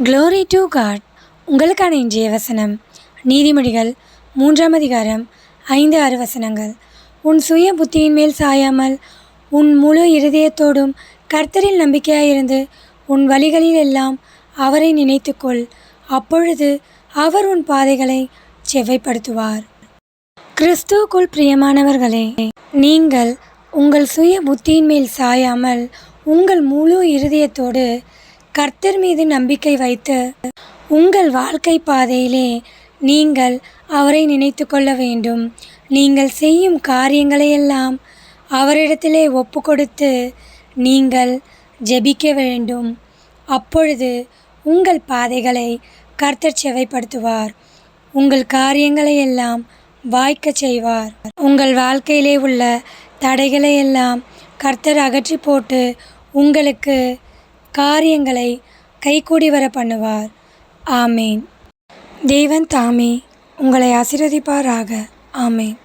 Glory to God. உங்களுக்கான இன்றைய வசனம் நீதிமொழிகள் 3ஆம் அதிகாரம் 5-6 வசனங்கள். உன் சுய புத்தியின் மேல் சாயாமல் உன் முழு இருதயத்தோடும் கர்த்தரில் நம்பிக்கையாயிருந்து உன் வழிகளில் எல்லாம் அவரை நினைத்துக்கொள். அப்பொழுது அவர் உன் பாதைகளை செவ்வைப்படுத்துவார். கிறிஸ்துவுக்குள் பிரியமானவர்களே, நீங்கள் உங்கள் சுய புத்தியின் மேல் சாயாமல் உங்கள் முழு இருதயத்தோடு கர்த்தர் மீது நம்பிக்கை வைத்து உங்கள் வாழ்க்கை பாதையிலே நீங்கள் அவரை நினைத்து கொள்ள வேண்டும். நீங்கள் செய்யும் காரியங்களையெல்லாம் அவரிடத்திலே ஒப்பு கொடுத்து நீங்கள் ஜெபிக்க வேண்டும். அப்பொழுது உங்கள் பாதைகளை கர்த்தர் செவ்வைப்படுத்துவார். உங்கள் காரியங்களையெல்லாம் வாய்க்கச் செய்வார். உங்கள் வாழ்க்கையிலே உள்ள தடைகளையெல்லாம் கர்த்தர் அகற்றி போட்டு உங்களுக்கு காரியங்களை கைகூடி வர பண்ணுவார். ஆமேன். தேவன் தாமே உங்களை ஆசீர்வதிப்பாராக. ஆமேன்.